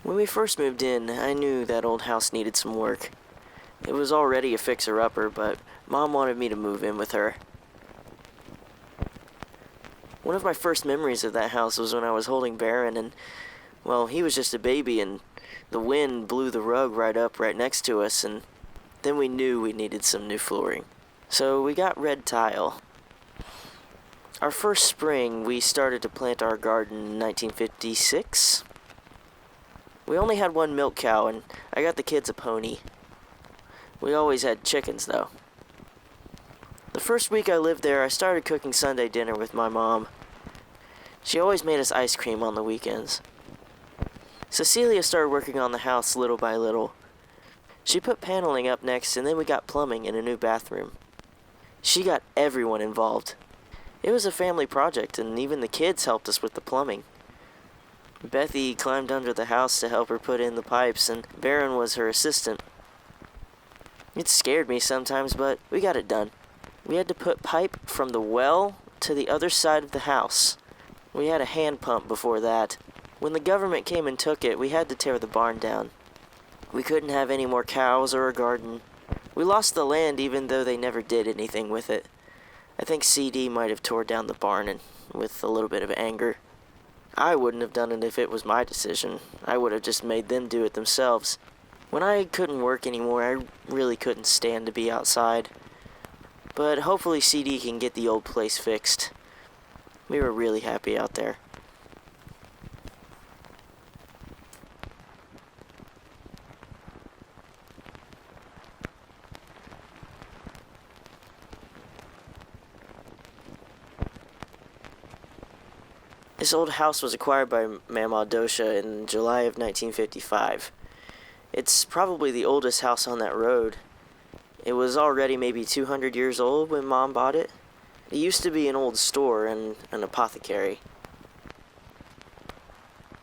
When we first moved in, I knew that old house needed some work. It was already a fixer-upper, but Mom wanted me to move in with her. One of my first memories of that house was when I was holding Baron and, well, he was just a baby and the wind blew the rug right next to us, and then we knew we needed some new flooring. So we got red tile. Our first spring, we started to plant our garden in 1956. We only had one milk cow, and I got the kids a pony. We always had chickens, though. The first week I lived there, I started cooking Sunday dinner with my mom. She always made us ice cream on the weekends. Cecilia started working on the house little by little. She put paneling up next, and then we got plumbing and a new bathroom. She got everyone involved. It was a family project, and even the kids helped us with the plumbing. Bethy climbed under the house to help her put in the pipes, and Baron was her assistant. It scared me sometimes, but we got it done. We had to put pipe from the well to the other side of the house. We had a hand pump before that. When the government came and took it, we had to tear the barn down. We couldn't have any more cows or a garden. We lost the land even though they never did anything with it. I think CD might have tore down the barn and with a little bit of anger. I wouldn't have done it if it was my decision. I would have just made them do it themselves. When I couldn't work anymore, I really couldn't stand to be outside. But hopefully CD can get the old place fixed. We were really happy out there. This old house was acquired by Mama Dosha in July of 1955. It's probably the oldest house on that road. It was already maybe 200 years old when Mom bought it. It used to be an old store and an apothecary.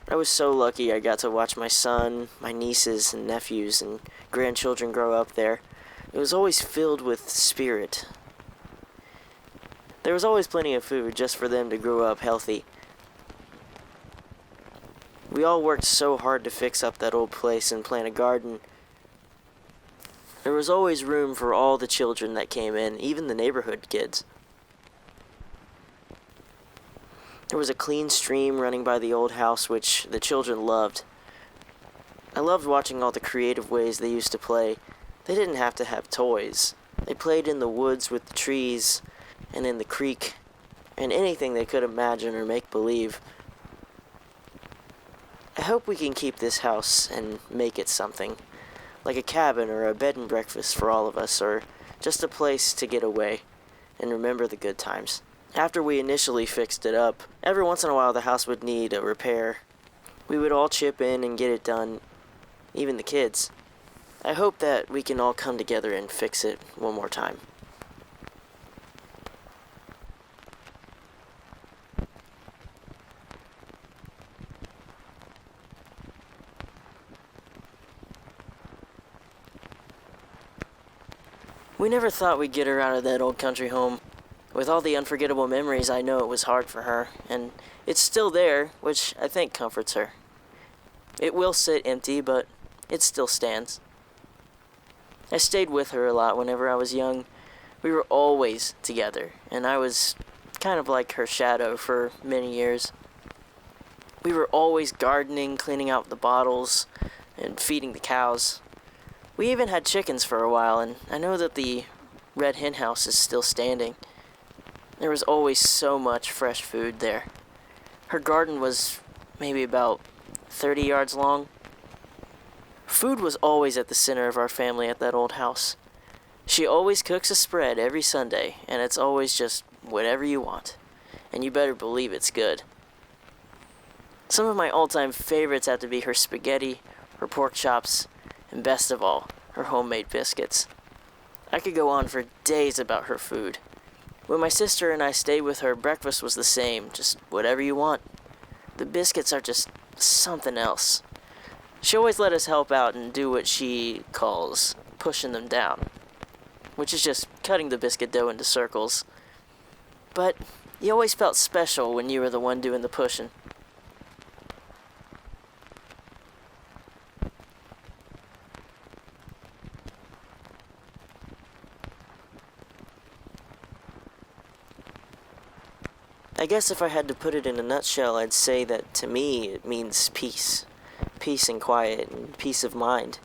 I was so lucky I got to watch my son, my nieces and nephews and grandchildren grow up there. It was always filled with spirit. There was always plenty of food just for them to grow up healthy. We all worked so hard to fix up that old place and plant a garden. There was always room for all the children that came in, even the neighborhood kids. There was a clean stream running by the old house, which the children loved. I loved watching all the creative ways they used to play. They didn't have to have toys. They played in the woods with the trees, and in the creek, and anything they could imagine or make believe. I hope we can keep this house and make it something, like a cabin or a bed and breakfast for all of us, or just a place to get away and remember the good times. After we initially fixed it up, every once in a while the house would need a repair. We would all chip in and get it done, even the kids. I hope that we can all come together and fix it one more time. We never thought we'd get her out of that old country home. With all the unforgettable memories, I know it was hard for her, and it's still there, which I think comforts her. It will sit empty, but it still stands. I stayed with her a lot whenever I was young. We were always together, and I was kind of like her shadow for many years. We were always gardening, cleaning out the bottles, and feeding the cows. We even had chickens for a while, and I know that the red hen house is still standing. There was always so much fresh food there. Her garden was maybe about 30 yards long. Food was always at the center of our family at that old house. She always cooks a spread every Sunday, and it's always just whatever you want. And you better believe it's good. Some of my all-time favorites have to be her spaghetti, her pork chops, and best of all, her homemade biscuits. I could go on for days about her food. When my sister and I stayed with her, breakfast was the same, just whatever you want. The biscuits are just something else. She always let us help out and do what she calls pushing them down, which is just cutting the biscuit dough into circles. But you always felt special when you were the one doing the pushing. I guess if I had to put it in a nutshell, I'd say that to me it means peace. Peace and quiet and peace of mind.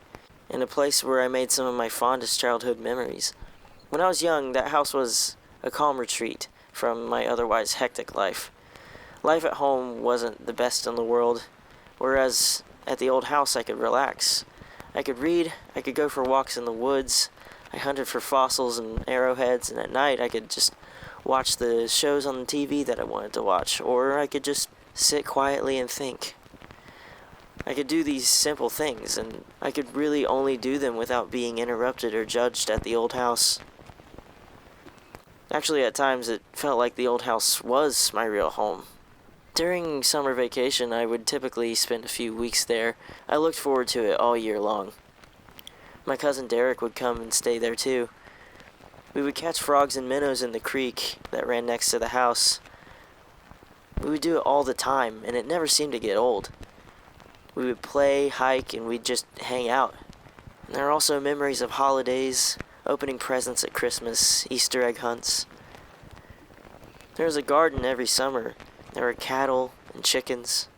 In a place where I made some of my fondest childhood memories. When I was young, that house was a calm retreat from my otherwise hectic life. Life at home wasn't the best in the world, whereas at the old house I could relax. I could read, I could go for walks in the woods, I hunted for fossils and arrowheads, and at night I could just watch the shows on the TV that I wanted to watch, or I could just sit quietly and think. I could do these simple things, and I could really only do them without being interrupted or judged at the old house. Actually, at times it felt like the old house was my real home. During summer vacation, I would typically spend a few weeks there. I looked forward to it all year long. My cousin Derek would come and stay there too. We would catch frogs and minnows in the creek that ran next to the house. We would do it all the time, and it never seemed to get old. We would play, hike, and we'd just hang out. And there are also memories of holidays, opening presents at Christmas, Easter egg hunts. There was a garden every summer. There were cattle and chickens.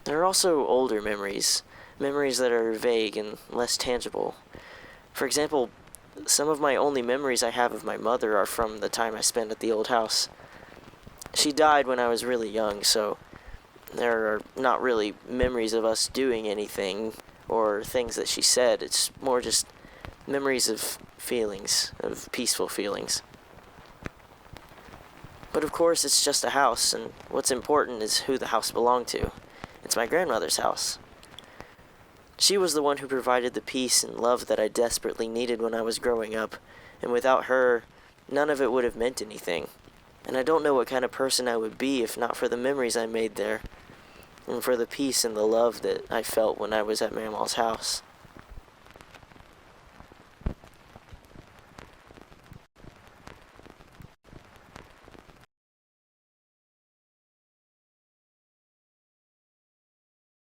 There are also older memories that are vague and less tangible. For example, some of my only memories I have of my mother are from the time I spent at the old house. She died when I was really young, so there are not really memories of us doing anything or things that she said. It's more just memories of feelings, of peaceful feelings. But of course, it's just a house, and what's important is who the house belonged to. It's my grandmother's house. She was the one who provided the peace and love that I desperately needed when I was growing up, and without her, none of it would have meant anything. And I don't know what kind of person I would be if not for the memories I made there, and for the peace and the love that I felt when I was at Mamaw's house.